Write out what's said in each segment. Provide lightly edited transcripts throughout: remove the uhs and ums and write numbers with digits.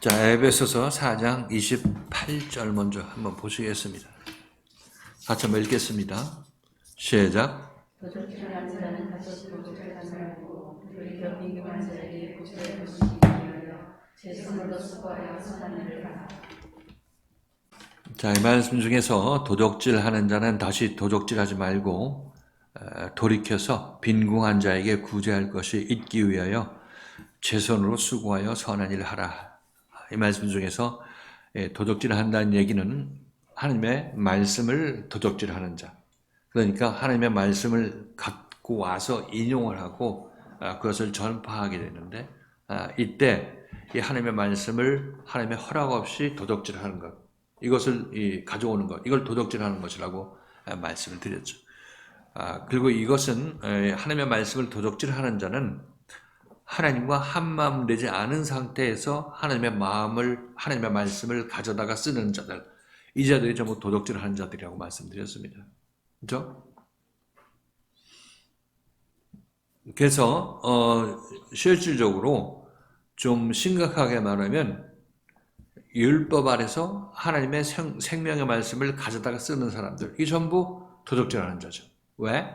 자, 에베소서 4장 28절 먼저 한번 보시겠습니다. 같이 한번 읽겠습니다. 시작. 자, 이 말씀 중에서 도적질하는 자는 다시 도적질하지 말고 돌이켜서 빈궁한 자에게 구제할 것이 있기 위하여 제 손으로 수고하여 선한 일을 하라. 이 말씀 중에서 도적질한다는 얘기는 하나님의 말씀을 도적질하는 자, 그러니까 하나님의 말씀을 갖고 와서 인용을 하고 그것을 전파하게 되는데, 이때 이 하나님의 말씀을 하나님의 허락 없이 도적질하는 것, 이것을 가져오는 것, 이걸 도적질하는 것이라고 말씀을 드렸죠. 그리고 이것은 하나님의 말씀을 도적질하는 자는 하나님과 한마음 되지 않은 상태에서 하나님의 말씀을 가져다가 쓰는 자들, 이 자들이 전부 도적질하는 자들이라고 말씀드렸습니다. 그렇죠? 그래서 실질적으로 좀 심각하게 말하면 율법 아래서 하나님의 생명의 말씀을 가져다가 쓰는 사람들, 이 전부 도적질하는 자죠. 왜?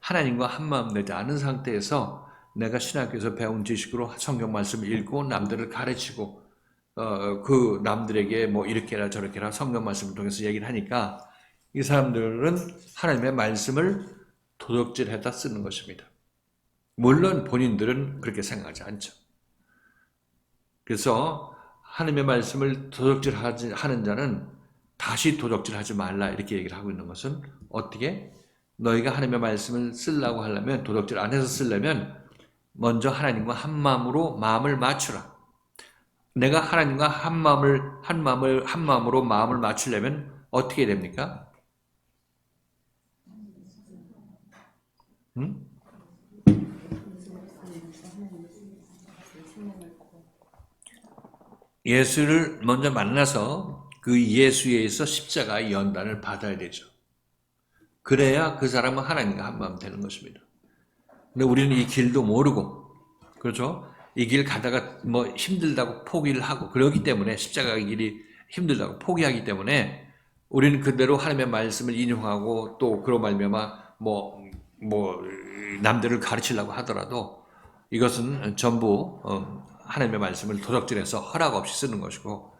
하나님과 한마음 되지 않은 상태에서 내가 신학교에서 배운 지식으로 성경 말씀을 읽고 남들을 가르치고 그 남들에게 뭐 이렇게 해라 저렇게 해라 성경 말씀을 통해서 얘기를 하니까 이 사람들은 하나님의 말씀을 도적질해다 쓰는 것입니다. 물론 본인들은 그렇게 생각하지 않죠. 그래서 하나님의 말씀을 도적질하는 자는 다시 도적질하지 말라 이렇게 얘기를 하고 있는 것은 어떻게? 너희가 하나님의 말씀을 쓰려고 하려면 도적질 안 해서 쓰려면 먼저 하나님과 한 마음을 맞추라. 내가 하나님과 한 마음으로 마음을 맞추려면 어떻게 됩니까? 예수를 먼저 만나서 그 예수에 의해서 십자가의 연단을 받아야 되죠. 그래야 그 사람은 하나님과 한 마음 되는 것입니다. 근데 우리는 이 길도 모르고, 그렇죠? 이 길 가다가 뭐 힘들다고 포기를 하고, 그러기 때문에 십자가의 길이 힘들다고 포기하기 때문에 우리는 그대로 하나님의 말씀을 인용하고 또 그로 말미암아 남들을 가르치려고 하더라도 이것은 전부 하나님의 말씀을 도적질해서 허락 없이 쓰는 것이고,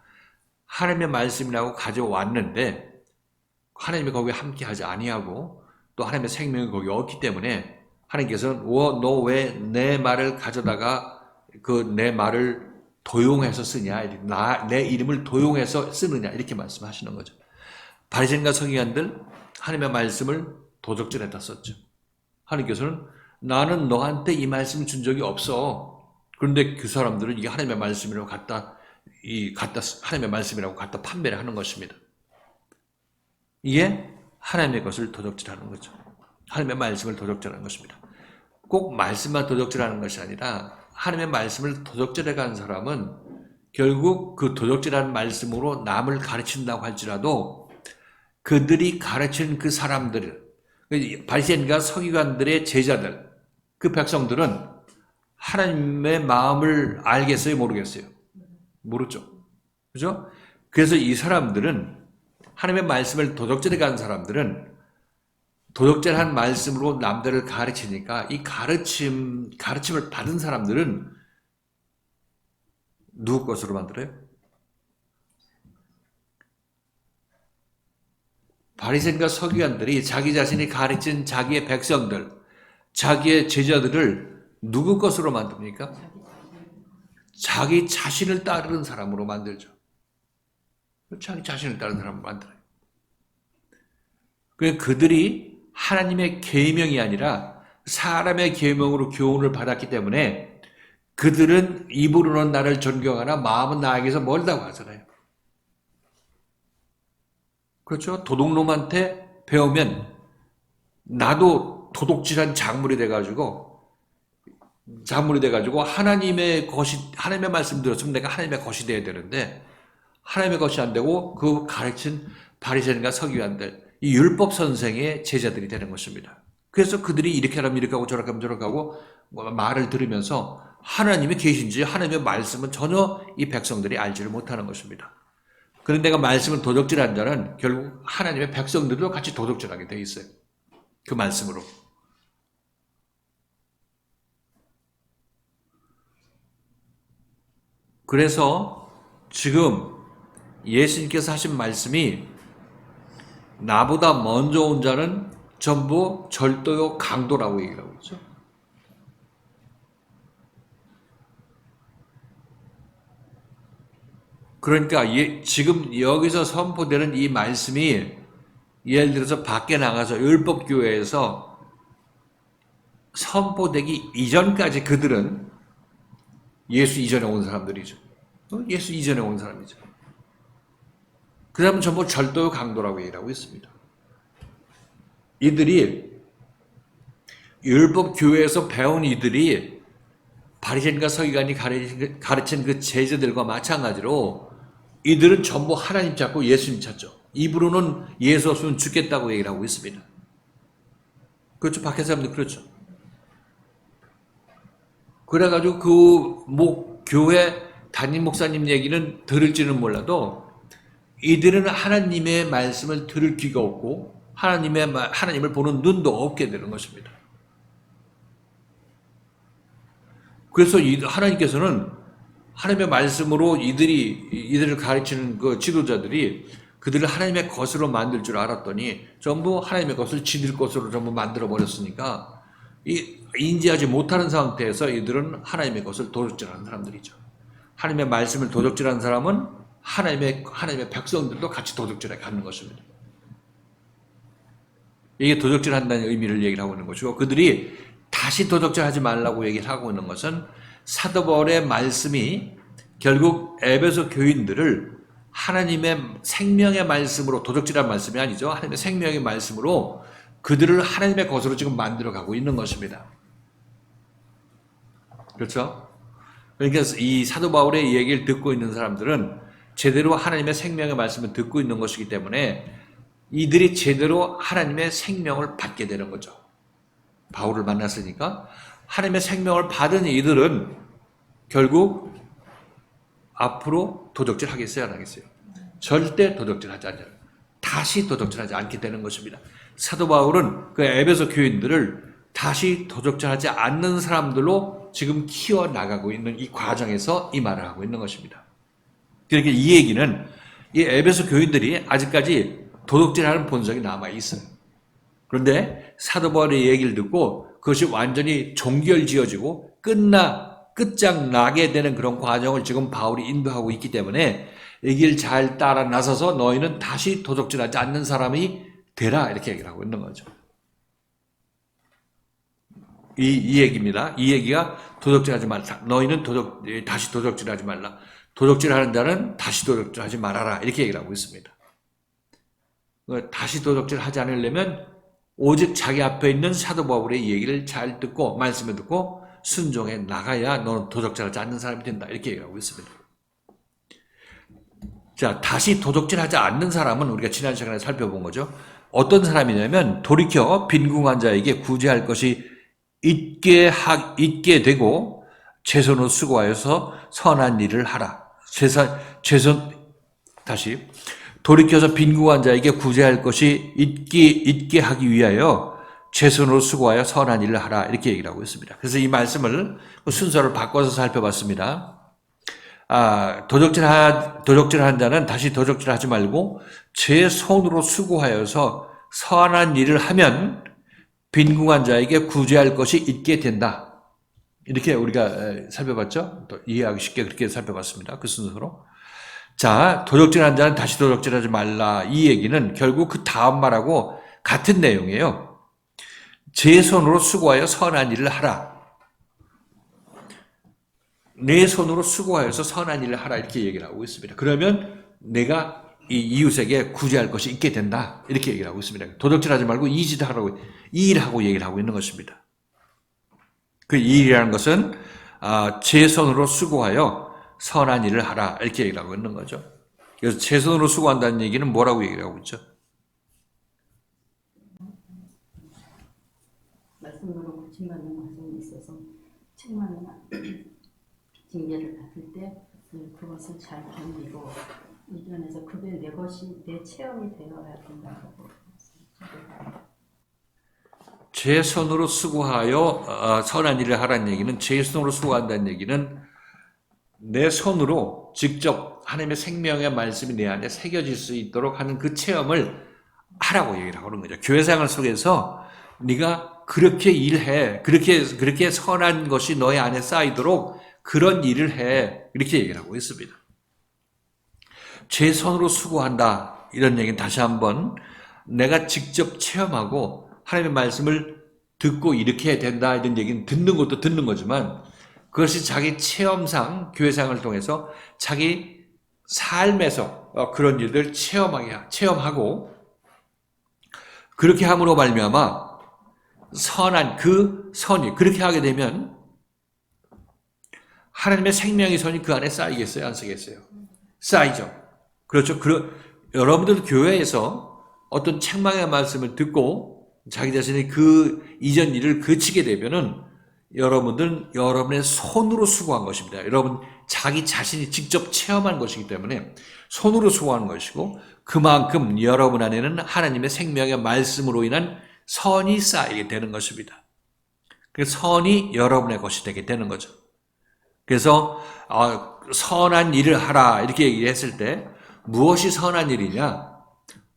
하나님의 말씀이라고 가져왔는데 하나님이 거기에 함께하지 아니하고 또 하나님의 생명이 거기 없기 때문에 하나님께서는 너 왜 내 말을 가져다가 내 말을 도용해서 쓰냐, 내 이름을 도용해서 쓰느냐 이렇게 말씀하시는 거죠. 바리새인과 서기관들 하나님의 말씀을 도적질했다 썼죠. 하나님께서는 나는 너한테 이 말씀 준 적이 없어. 그런데 그 사람들은 이게 하나님의 말씀이라고 하나님의 말씀이라고 갖다 판매를 하는 것입니다. 이게 하나님의 것을 도적질하는 거죠. 하나님의 말씀을 도적질하는 것입니다. 꼭 말씀만 도적질하는 것이 아니라 하나님의 말씀을 도적질해간 사람은 결국 그 도적질한 말씀으로 남을 가르친다고 할지라도 그들이 가르친 그 사람들, 바리새인과 서기관들의 제자들, 그 백성들은 하나님의 마음을 알겠어요? 모르겠어요? 모르죠. 그죠? 그래서 이 사람들은 하나님의 말씀을 도적질해간 사람들은 도적질한 말씀으로 남들을 가르치니까 이 가르침을 받은 사람들은 누구 것으로 만들어요? 바리새인과 서기관들이 자기 자신이 가르친 자기의 백성들, 자기의 제자들을 누구 것으로 만듭니까? 자기 자신을 따르는 사람으로 만들죠. 자기 자신을 따르는 사람으로 만들어요. 그들이 하나님의 계명이 아니라 사람의 계명으로 교훈을 받았기 때문에 그들은 입으로는 나를 존경하나 마음은 나에게서 멀다고 하잖아요. 그렇죠? 도둑놈한테 배우면 나도 도둑질한 작물이 돼가지고 하나님의 말씀 들었으면 내가 하나님의 것이 돼야 되는데 하나님의 것이 안 되고 그 가르친 바리새인과 서기관들, 이 율법 선생의 제자들이 되는 것입니다. 그래서 그들이 이렇게 하면 이렇게 하고 저렇게 하면 저렇게 하고 뭐 말을 들으면서 하나님이 계신지 하나님의 말씀은 전혀 이 백성들이 알지를 못하는 것입니다. 그런데 내가 말씀을 도적질한 자는 결국 하나님의 백성들도 같이 도적질하게 돼 있어요. 그 말씀으로. 그래서 지금 예수님께서 하신 말씀이 나보다 먼저 온 자는 전부 절도요 강도라고 얘기를 하고 있죠. 그러니까 지금 여기서 선포되는 이 말씀이 예를 들어서 밖에 나가서 율법교회에서 선포되기 이전까지 그들은 예수 이전에 온 사람들이죠. 예수 이전에 온 사람이죠. 그 다음은 전부 절도요 강도라고 얘기하고 있습니다. 이들이 율법교회에서 배운 이들이 바리새인과 서기관이 가르친 그 제자들과 마찬가지로 이들은 전부 하나님 찾고 예수님 찾죠. 입으로는 예수 없으면 죽겠다고 얘기를 하고 있습니다. 그렇죠. 밖에 사람들 그렇죠. 그래가지고 그 교회 담임 목사님 얘기는 들을지는 몰라도 이들은 하나님의 말씀을 들을 귀가 없고 하나님을 보는 눈도 없게 되는 것입니다. 그래서 하나님께서는 하나님의 말씀으로 이들을 가르치는 그 지도자들이 그들을 하나님의 것으로 만들 줄 알았더니 전부 하나님의 것을 지들 것으로 전부 만들어 버렸으니까 인지하지 못하는 상태에서 이들은 하나님의 것을 도적질하는 사람들이죠. 하나님의 말씀을 도적질하는 사람은 하나님의 백성들도 같이 도적질해 가는 것입니다. 이게 도적질한다는 의미를 얘기를 하고 있는 것이고 그들이 다시 도적질하지 말라고 얘기를 하고 있는 것은 사도 바울의 말씀이 결국 에베소 교인들을 하나님의 생명의 말씀으로 도적질한 말씀이 아니죠. 하나님의 생명의 말씀으로 그들을 하나님의 것으로 지금 만들어가고 있는 것입니다. 그렇죠? 그러니까 이 사도 바울의 얘기를 듣고 있는 사람들은 제대로 하나님의 생명의 말씀을 듣고 있는 것이기 때문에 이들이 제대로 하나님의 생명을 받게 되는 거죠. 바울을 만났으니까 하나님의 생명을 받은 이들은 결국 앞으로 도적질 하겠어요? 안 하겠어요? 절대 도적질하지 않아요. 다시 도적질하지 않게 되는 것입니다. 사도 바울은 그 에베소 교인들을 다시 도적질하지 않는 사람들로 지금 키워나가고 있는 이 과정에서 이 말을 하고 있는 것입니다. 그러니까 이 얘기는 이 에베소 교인들이 아직까지 도적질하는 본성이 남아있어요. 그런데 사도 바울의 얘기를 듣고 그것이 완전히 종결지어지고 끝장나게 되는 그런 과정을 지금 바울이 인도하고 있기 때문에 이 길 잘 따라 나서서 너희는 다시 도적질하지 않는 사람이 되라 이렇게 얘기를 하고 있는 거죠. 이 얘기입니다. 이 얘기가 도적질하지 말라. 너희는 다시 도적질하지 말라. 도적질하는 자는 다시 도적질하지 말아라 이렇게 얘기를 하고 있습니다. 다시 도적질하지 않으려면 오직 자기 앞에 있는 사도 바울의 얘기를 잘 듣고 말씀을 듣고 순종해 나가야 너는 도적질하지 않는 사람이 된다 이렇게 얘기하고 있습니다. 자, 다시 도적질하지 않는 사람은 우리가 지난 시간에 살펴본 거죠. 어떤 사람이냐면 돌이켜 빈궁한 자에게 구제할 것이 있게 되고 최선으로 수고하여서 선한 일을 하라. 다시 돌이켜서 빈궁한 자에게 구제할 것이 있게 하기 위하여 최선으로 수고하여 선한 일을 하라 이렇게 얘기를 하고 있습니다. 그래서 이 말씀을 순서를 바꿔서 살펴봤습니다. 도적질한 자는 다시 도적질하지 말고 제 손으로 수고하여서 선한 일을 하면 빈궁한 자에게 구제할 것이 있게 된다. 이렇게 우리가 살펴봤죠? 또 이해하기 쉽게 그렇게 살펴봤습니다. 그 순서로. 자, 도적질한 자는 다시 도적질하지 말라. 이 얘기는 결국 그 다음 말하고 같은 내용이에요. 제 손으로 수고하여 선한 일을 하라. 내 손으로 수고하여서 선한 일을 하라 이렇게 얘기를 하고 있습니다. 그러면 내가 이 이웃에게 구제할 것이 있게 된다. 이렇게 얘기를 하고 있습니다. 도적질하지 말고 이 일하고 얘기를 하고 있는 것입니다. 그 일이라는 것은 제 손으로 수고하여 선한 일을 하라 이렇게 얘기를 하고 있는 거죠. 그래서 제 손으로 수고한다는 얘기는 뭐라고 얘기를 하고 있죠? 말씀으로 고침받는 과정이 있어서 책망이나 징계를 받을 때 그것을 잘 견디고 이겨내서 그게 내 것이 내 체험이 되어야 된다고 말씀드립니다. 제 손으로 수고하여 선한 일을 하라는 얘기는, 제 손으로 수고한다는 얘기는 내 손으로 직접 하나님의 생명의 말씀이 내 안에 새겨질 수 있도록 하는 그 체험을 하라고 얘기를 하는 거죠. 교회 생활 속에서 네가 그렇게 일해, 그렇게 선한 것이 너의 안에 쌓이도록 그런 일을 해, 이렇게 얘기를 하고 있습니다. 제 손으로 수고한다, 이런 얘기는 다시 한번 내가 직접 체험하고 하나님의 말씀을 듣고 이렇게 해야 된다, 이런 얘기는 듣는 것도 듣는 거지만 그것이 자기 체험상 교회생활을 통해서 자기 삶에서 그런 일들 체험하고 그렇게 함으로 말미암아 선한 그 선이, 그렇게 하게 되면 하나님의 생명의 선이 그 안에 쌓이겠어요? 안 쌓이겠어요? 쌓이죠. 그렇죠. 여러분들 교회에서 어떤 책망의 말씀을 듣고 자기 자신이 그 이전 일을 그치게 되면은 여러분들은 여러분의 손으로 수고한 것입니다. 여러분 자기 자신이 직접 체험한 것이기 때문에 손으로 수고하는 것이고, 그만큼 여러분 안에는 하나님의 생명의 말씀으로 인한 선이 쌓이게 되는 것입니다. 그 선이 여러분의 것이 되게 되는 거죠. 그래서 선한 일을 하라, 이렇게 얘기했을 때 무엇이 선한 일이냐?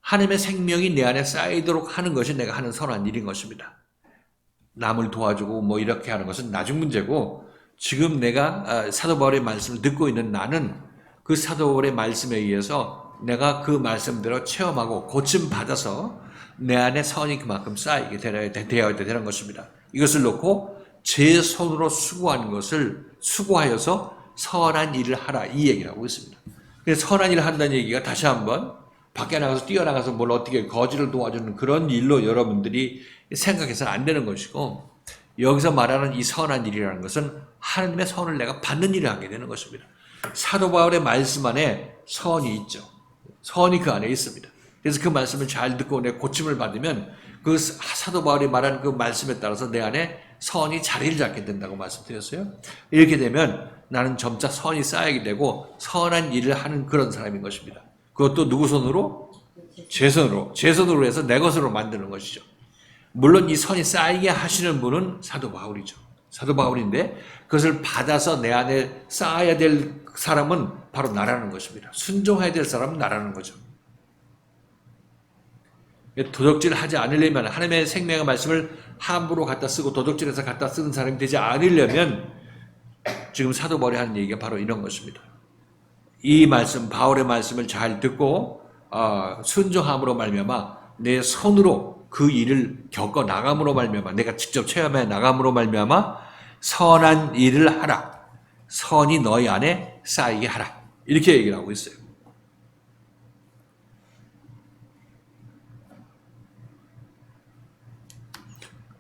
하나님의 생명이 내 안에 쌓이도록 하는 것이 내가 하는 선한 일인 것입니다. 남을 도와주고 뭐 이렇게 하는 것은 나중 문제고, 지금 내가 사도 바울의 말씀을 듣고 있는 나는 그 사도 바울의 말씀에 의해서 내가 그 말씀대로 체험하고 고침받아서 내 안에 선이 그만큼 쌓이게 되어야 되는 것입니다. 이것을 놓고 제 손으로 수고하는 것을 수고하여서 선한 일을 하라, 이 얘기를 하고 있습니다. 그래서 선한 일을 한다는 얘기가 다시 한번 밖에 나가서 뛰어나가서 뭘 어떻게 거지를 도와주는 그런 일로 여러분들이 생각해서는 안 되는 것이고, 여기서 말하는 이 선한 일이라는 것은 하나님의 선을 내가 받는 일을 하게 되는 것입니다. 사도 바울의 말씀 안에 선이 있죠. 선이 그 안에 있습니다. 그래서 그 말씀을 잘 듣고 내 고침을 받으면 그 사도 바울이 말하는 그 말씀에 따라서 내 안에 선이 자리를 잡게 된다고 말씀드렸어요. 이렇게 되면 나는 점차 선이 쌓이게 되고 선한 일을 하는 그런 사람인 것입니다. 그것도 누구 손으로? 제 손으로 해서 내 것으로 만드는 것이죠. 물론 이 선이 쌓이게 하시는 분은 사도 바울이죠. 사도 바울인데 그것을 받아서 내 안에 쌓아야 될 사람은 바로 나라는 것입니다. 순종해야 될 사람은 나라는 거죠. 도적질을 하지 않으려면, 하나님의 생명의 말씀을 함부로 갖다 쓰고 도적질해서 갖다 쓰는 사람이 되지 않으려면, 지금 사도 바울이 하는 얘기가 바로 이런 것입니다. 이 말씀, 바울의 말씀을 잘 듣고 순종함으로 말미암아 내 손으로 그 일을 겪어 나감으로 말미암아, 내가 직접 체험해 나감으로 말미암아 선한 일을 하라, 선이 너희 안에 쌓이게 하라, 이렇게 얘기를 하고 있어요.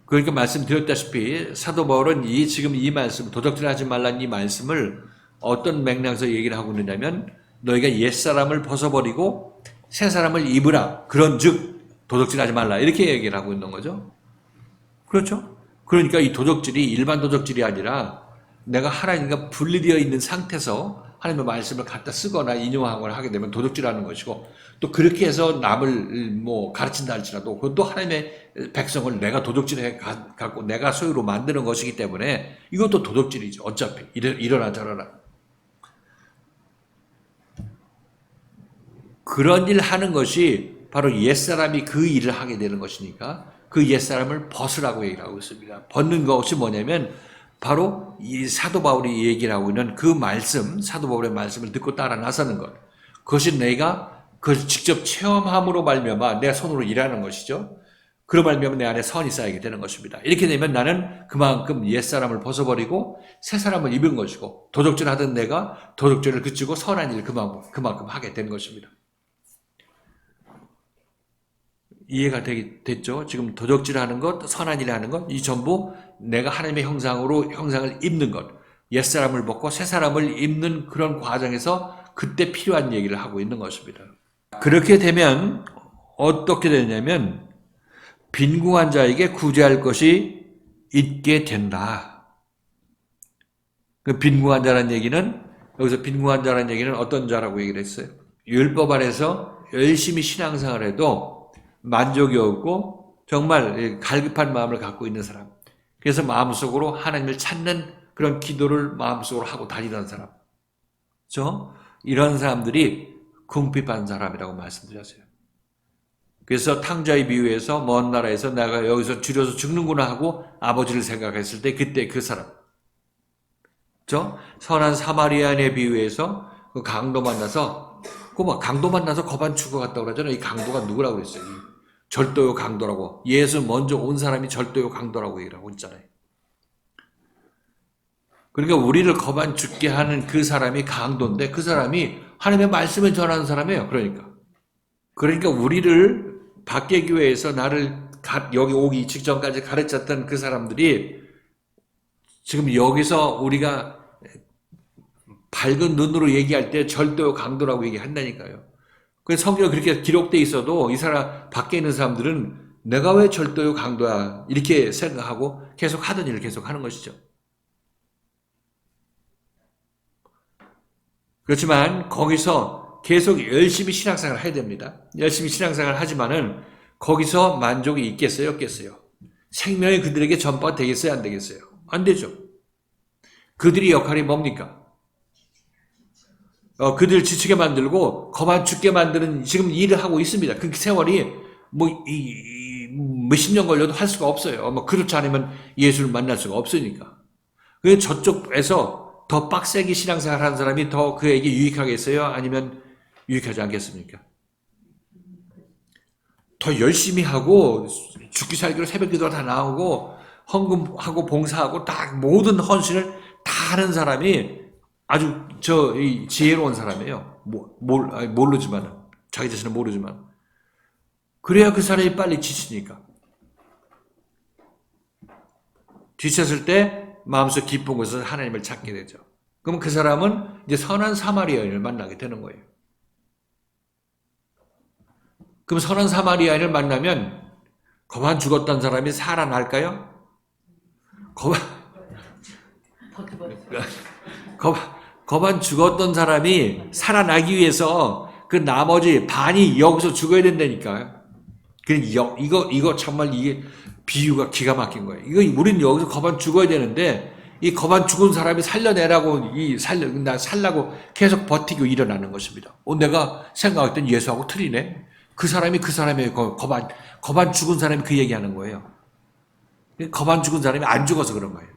그러니까 말씀드렸다시피 사도 바울은 지금 이 말씀, 도적질하지 말라는 이 말씀을 어떤 맥락에서 얘기를 하고 있느냐면, 너희가 옛사람을 벗어버리고 새사람을 입으라, 그런즉 도적질하지 말라, 이렇게 얘기를 하고 있는 거죠. 그렇죠? 그러니까 이 도적질이 일반 도적질이 아니라 내가 하나님과 분리되어 있는 상태에서 하나님의 말씀을 갖다 쓰거나 인용하거나 하게 되면 도둑질하는 것이고, 또 그렇게 해서 남을 뭐 가르친다 할지라도 그것도 하나님의 백성을 내가 도둑질해 갖고 내가 소유로 만드는 것이기 때문에 이것도 도둑질이죠. 어차피 이러나 저러나 그런 일 하는 것이 바로 옛사람이 그 일을 하게 되는 것이니까 그 옛사람을 벗으라고 얘기를 하고 있습니다. 벗는 것이 뭐냐면 바로 이 사도 바울이 얘기를 하고 있는 그 말씀, 사도 바울의 말씀을 듣고 따라 나서는 것. 그것이 내가 그걸 직접 체험함으로 말미암아 내 손으로 일하는 것이죠. 그로 말미암아 내 안에 선이 쌓이게 되는 것입니다. 이렇게 되면 나는 그만큼 옛사람을 벗어버리고 새사람을 입은 것이고, 도적질하던 내가 도적질을 그치고 선한 일을 그만큼 하게 되는 것입니다. 이해가 됐죠? 지금 도적질하는 것, 선한 일을 하는 것, 이 전부 내가 하나님의 형상을 입는 것, 옛사람을 벗고 새사람을 입는 그런 과정에서 그때 필요한 얘기를 하고 있는 것입니다. 그렇게 되면 어떻게 되냐면 빈궁한 자에게 구제할 것이 잊게 된다. 그 빈궁한 자라는 얘기는, 여기서 빈궁한 자라는 얘기는 어떤 자라고 얘기를 했어요? 율법 안에서 열심히 신앙생활을 해도 만족이 없고 정말 갈급한 마음을 갖고 있는 사람. 그래서 마음속으로 하나님을 찾는 그런 기도를 마음속으로 하고 다니는 사람. 그렇죠? 이런 사람들이 궁핍한 사람이라고 말씀드렸어요. 그래서 탕자의 비유에서 먼 나라에서 내가 여기서 줄여서 죽는구나 하고 아버지를 생각했을 때 그때 그 사람. 그렇죠? 선한 사마리아인의 비유에서 그 강도 만나서 강도 만나서 거반 죽어갔다고 그러잖아요. 이 강도가 누구라고 그랬어요? 절도요 강도라고. 예수 먼저 온 사람이 절도요 강도라고 얘기를 하고 있잖아요. 그러니까 우리를 거반 죽게 하는 그 사람이 강도인데 그 사람이 하나님의 말씀을 전하는 사람이에요. 그러니까 우리를 밖의 교회에서 나를 여기 오기 직전까지 가르쳤던 그 사람들이 지금 여기서 우리가 밝은 눈으로 얘기할 때 절도 강도라고 얘기한다니까요. 그래서 성경에 그렇게 기록되어 있어도 이 사람 밖에 있는 사람들은 내가 왜 절도요 강도야 이렇게 생각하고 계속 하던 일을 계속 하는 것이죠. 그렇지만 거기서 계속 열심히 신앙생활을 해야 됩니다. 열심히 신앙생활을 하지만은 거기서 만족이 있겠어요, 없겠어요? 생명이 그들에게 전파가 되겠어요, 안 되겠어요? 안 되죠. 그들의 역할이 뭡니까? 그들 지치게 만들고 거만 죽게 만드는 지금 일을 하고 있습니다. 그 세월이 몇십 년 걸려도 할 수가 없어요. 그렇지 않으면 예수를 만날 수가 없으니까. 그래서 저쪽에서 더 빡세게 신앙생활 하는 사람이 더 그에게 유익하겠어요? 아니면 유익하지 않겠습니까? 더 열심히 하고 죽기 살기로 새벽 기도 다 나오고 헌금하고 봉사하고 딱 모든 헌신을 다 하는 사람이 아주 지혜로운 사람이에요. 모르지만 자기 자신은 모르지만 그래야 그 사람이 빨리 지치니까. 지쳤을 때 마음속 깊은 곳에서 하나님을 찾게 되죠. 그럼 그 사람은 이제 선한 사마리아인을 만나게 되는 거예요. 그럼 선한 사마리아인을 만나면 거반 죽었던 사람이 살아날까요? 거반 죽었던 사람이 살아나기 위해서 그 나머지 반이 여기서 죽어야 된다니까요. 이거 정말 이게 비유가 기가 막힌 거예요. 우리는 여기서 거반 죽어야 되는데 이 거반 죽은 사람이 살려내라고 살라고 계속 버티고 일어나는 것입니다. 내가 생각했던 예수하고 틀리네. 그 사람이 거반 죽은 사람이 그 얘기하는 거예요. 거반 죽은 사람이 안 죽어서 그런 거예요.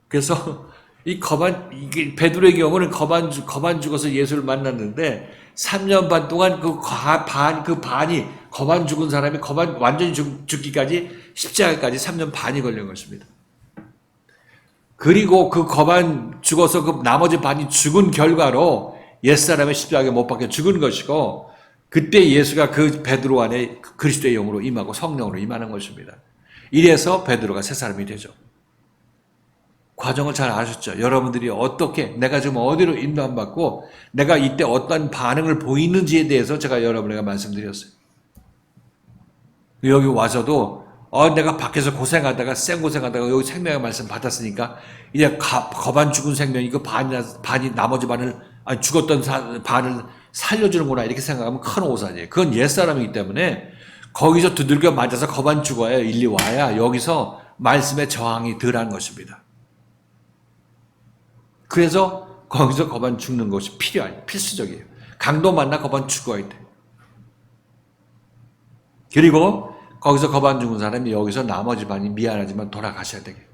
그래서 이게 베드로의 경우는 거반 죽어서 예수를 만났는데 3년 반 동안 그 반이 거반 죽은 사람이 완전히 죽기까지 십자가까지 3년 반이 걸린 것입니다. 그리고 그 거반 죽어서 그 나머지 반이 죽은 결과로 옛사람의 십자가에 못 박혀 죽은 것이고 그때 예수가 그 베드로 안에 그리스도의 영으로 임하고 성령으로 임하는 것입니다. 이래서 베드로가 새 사람이 되죠. 과정을 잘 아셨죠? 여러분들이 어떻게 내가 지금 어디로 인도함받고 내가 이때 어떤 반응을 보이는지에 대해서 제가 여러분에게 말씀드렸어요. 여기 와서도 내가 밖에서 고생하다가 생고생하다가 여기 생명의 말씀 받았으니까 이제 거반 죽은 생명이 그 반이 나머지 죽었던 반을 살려주는구나 이렇게 생각하면 큰 오산이에요. 그건 옛사람이기 때문에 거기서 두들겨 맞아서 거반 죽어야 일리 와야 여기서 말씀의 저항이 덜한 것입니다. 그래서 거기서 거반 죽는 것이 필수적이에요. 강도 만나 거반 죽어야 돼. 그리고 거기서 거반 죽은 사람이 여기서 나머지 반이 미안하지만 돌아가셔야 되게.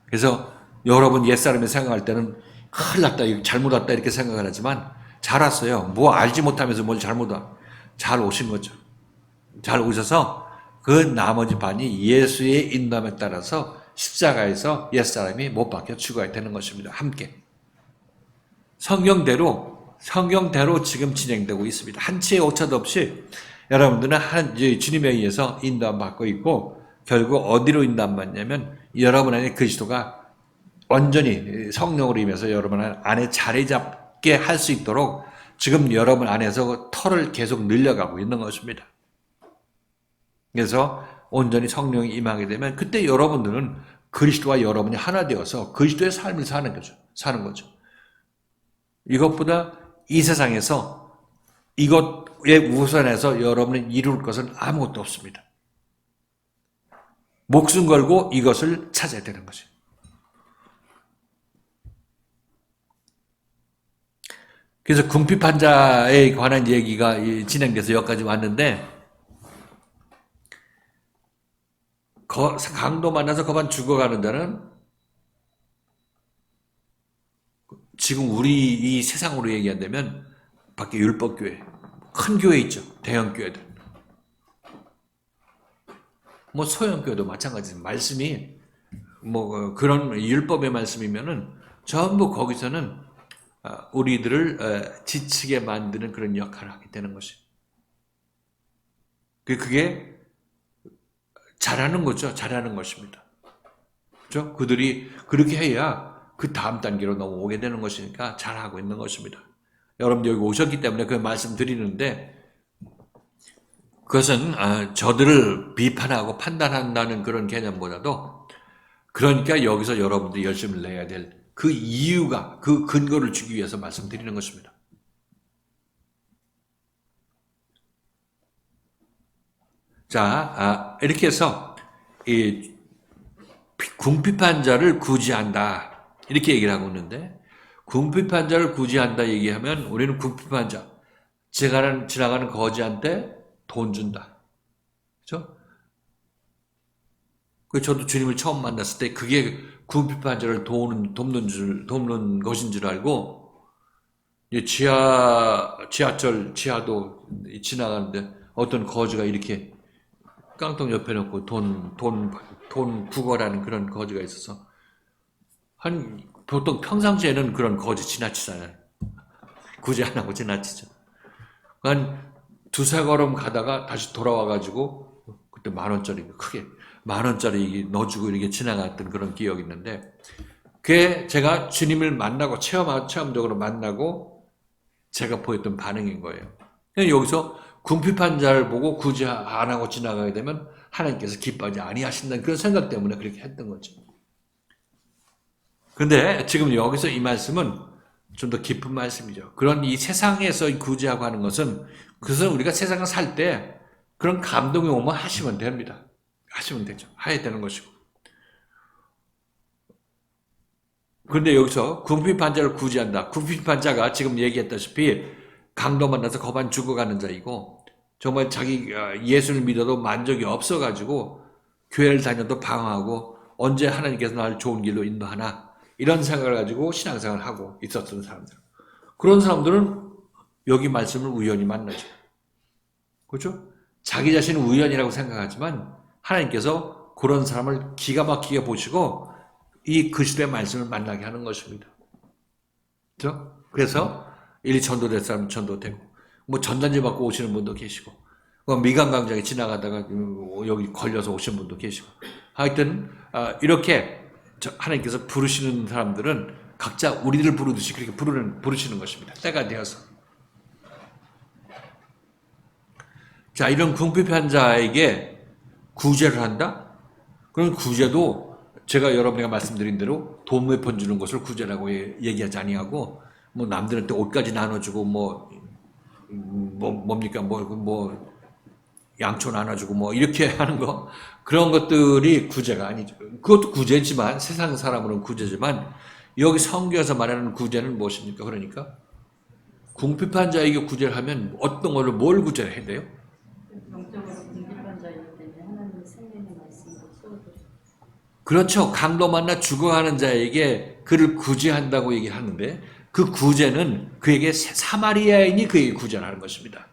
그래서 여러분 옛사람이 생각할 때는 큰일 났다, 잘못 왔다 이렇게 생각을 하지만 잘 왔어요. 뭐 알지 못하면서 뭘 잘못 와. 잘 오신 거죠. 잘 오셔서 그 나머지 반이 예수의 인도함에 따라서 십자가에서 옛사람이 못 박혀 죽어야 되는 것입니다. 함께. 성경대로 지금 진행되고 있습니다. 한치의 오차도 없이 여러분들은 주님에 의해서 인도함 받고 있고 결국 어디로 인도함 받냐면 여러분 안에 그리스도가 완전히 성령으로 임해서 여러분 안에 자리 잡게 할 수 있도록 지금 여러분 안에서 털을 계속 늘려가고 있는 것입니다. 그래서 온전히 성령이 임하게 되면 그때 여러분들은 그리스도와 여러분이 하나 되어서 그리스도의 삶을 사는 거죠. 사는 거죠. 이것보다 이 세상에서 이것에 우선해서 여러분이 이룰 것은 아무것도 없습니다. 목숨 걸고 이것을 찾아야 되는 거죠. 그래서 궁핍환자에 관한 얘기가 진행돼서 여기까지 왔는데 강도 만나서 거반 죽어가는 자는 지금 우리 이 세상으로 얘기한다면 밖에 율법교회, 큰 교회 있죠. 대형 교회들. 뭐 소형교회도 마찬가지입니다. 말씀이 뭐 그런 율법의 말씀이면은 전부 거기서는 우리들을 지치게 만드는 그런 역할을 하게 되는 것이. 그게 잘하는 거죠. 잘하는 것입니다. 그렇죠? 그들이 그렇게 해야 그 다음 단계로 넘어오게 되는 것이니까 잘하고 있는 것입니다. 여러분들 여기 오셨기 때문에 그 말씀 드리는데 그것은 저들을 비판하고 판단한다는 그런 개념보다도 그러니까 여기서 여러분들이 열심을 내야 될 그 이유가 그 근거를 주기 위해서 말씀드리는 것입니다. 자, 이렇게 해서 이 궁핍한 자를 구제한다 이렇게 얘기를 하고 있는데 궁핍한 자를 구제한다 얘기하면 우리는 궁핍한 자 지나가는 거지한테 돈 준다. 그렇죠? 저도 주님을 처음 만났을 때 그게 궁핍한 자를 돕는 것인 줄 알고 지하철 지하도 지나가는데 어떤 거지가 이렇게 깡통 옆에 놓고 돈 구걸하는 그런 거지가 있어서 보통 평상시에는 그런 거지 지나치잖아요. 구제 안 하고 지나치죠. 한 두세 걸음 가다가 다시 돌아와가지고 그때 10,000원짜리 크게 10,000원짜리 넣어주고 이렇게 지나갔던 그런 기억이 있는데 그게 제가 주님을 만나고 체험적으로 만나고 제가 보였던 반응인 거예요. 여기서 궁핍한 자를 보고 구제 안 하고 지나가게 되면 하나님께서 기뻐하지 아니하신다는 그런 생각 때문에 그렇게 했던 거죠. 그런데 지금 여기서 이 말씀은 좀 더 깊은 말씀이죠. 그런 이 세상에서 구제하고 하는 것은 그것은 우리가 세상을 살 때 그런 감동이 오면 하시면 됩니다. 하시면 되죠. 해야 되는 것이고. 그런데 여기서 궁핍한 자를 구제한다. 궁핍한 자가 지금 얘기했다시피 강도 만나서 거반 죽어가는 자이고 정말 자기 예수를 믿어도 만족이 없어가지고 교회를 다녀도 방황하고 언제 하나님께서 나를 좋은 길로 인도하나 이런 생각을 가지고 신앙생활을 하고 있었던 사람들. 그런 사람들은 여기 말씀을 우연히 만나죠. 그렇죠? 자기 자신은 우연이라고 생각하지만 하나님께서 그런 사람을 기가 막히게 보시고 이 그리스도의 말씀을 만나게 하는 것입니다. 그렇죠? 그래서 일이 전도될 사람은 전도되고 뭐 전단지 받고 오시는 분도 계시고 미간 광장에 지나가다가 여기 걸려서 오신 분도 계시고 하여튼 이렇게 하나님께서 부르시는 사람들은 각자 우리를 부르듯이 그렇게 부르시는 것입니다. 때가 되어서. 자, 이런 궁핍한 자에게 구제를 한다? 그럼 구제도 제가 여러분에게 말씀드린 대로 돈 몇 푼 주는 것을 구제라고 얘기하지 아니하고 뭐 남들한테 옷까지 나눠주고 뭡니까 양초 나눠주고 뭐 이렇게 하는 거 그런 것들이 구제가 아니죠. 그것도 구제지만 세상 사람으로는 구제지만 여기 성경에서 말하는 구제는 무엇입니까? 그러니까 궁핍한 자에게 구제를 하면 어떤 걸로 뭘 구제를 해야 돼요? 영적으로 궁핍한 자이기 때문에 하나님의 생명의 말씀으로 세워드려. 그렇죠. 강도 만나 죽어가는 자에게 그를 구제한다고 얘기하는데 그 구제는 그에게 사마리아인이 그에게 구제를 하는 것입니다.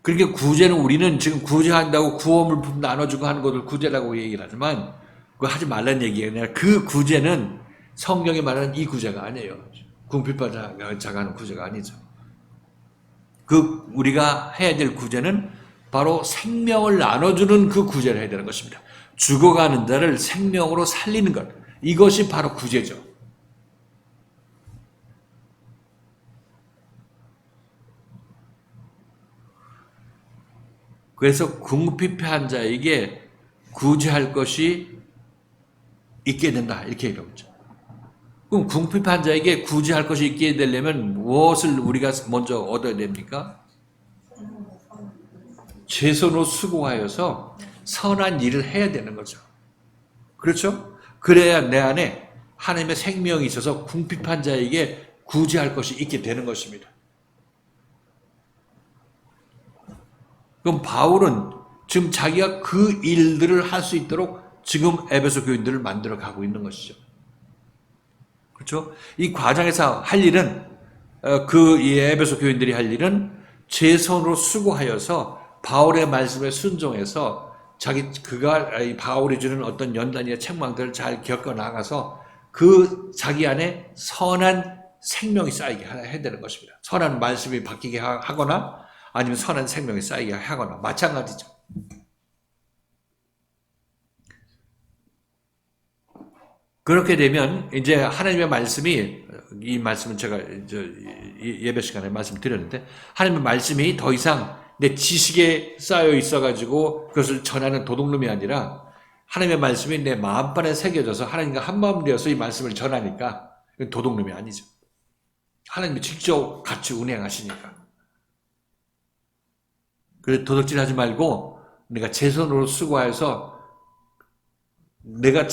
그러니까 구제는 우리는 지금 구제한다고 구호물품 나눠주고 하는 것을 구제라고 얘기를 하지만 그거 하지 말라는 얘기가 아니라 그 구제는 성경이 말하는 이 구제가 아니에요. 궁핍한 자가 하는 구제가 아니죠. 그 우리가 해야 될 구제는 바로 생명을 나눠주는 그 구제를 해야 되는 것입니다. 죽어가는 자를 생명으로 살리는 것. 이것이 바로 구제죠. 그래서 궁핍한 자에게 구제할 것이 있게 된다. 이렇게 얘기하고 있죠. 그럼 궁핍한 자에게 구제할 것이 있게 되려면 무엇을 우리가 먼저 얻어야 됩니까? 제 손으로 수고하여서 선한 일을 해야 되는 거죠. 그렇죠? 그래야 내 안에 하나님의 생명이 있어서 궁핍한 자에게 구제할 것이 있게 되는 것입니다. 그럼 바울은 지금 자기가 그 일들을 할 수 있도록 지금 에베소 교인들을 만들어 가고 있는 것이죠. 그렇죠? 이 과정에서 할 일은 이 에베소 교인들이 할 일은 제 손으로 수고하여서 바울의 말씀에 순종해서 이 바울이 주는 어떤 연단이나 책망들을 잘 겪어 나가서 그 자기 안에 선한 생명이 쌓이게 해야 되는 것입니다. 선한 말씀이 바뀌게 하거나 아니면 선한 생명이 쌓이게 하거나 마찬가지죠. 그렇게 되면 이제 하나님의 말씀이, 이 말씀은 제가 예배 시간에 말씀드렸는데, 하나님의 말씀이 더 이상 내 지식에 쌓여 있어가지고 그것을 전하는 도둑놈이 아니라 하나님의 말씀이 내 마음판에 새겨져서 하나님과 한마음 되어서 이 말씀을 전하니까 도둑놈이 아니죠. 하나님이 직접 같이 운행하시니까. 그래서 도둑질하지 말고 내가 제 손으로 수고하여서 내가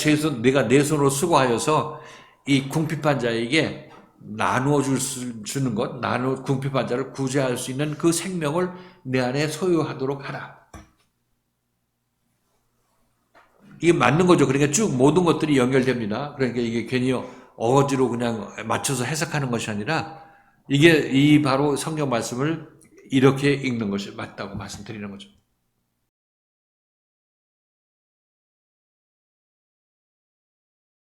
내 손으로 수고하여서 이 궁핍한 자에게 나누어 주는 것, 궁핍한 자를 구제할 수 있는 그 생명을 내 안에 소유하도록 하라. 이게 맞는 거죠. 그러니까 쭉 모든 것들이 연결됩니다. 그러니까 이게 괜히 어거지로 그냥 맞춰서 해석하는 것이 아니라 이게 바로 성경 말씀을 이렇게 읽는 것이 맞다고 말씀드리는 거죠.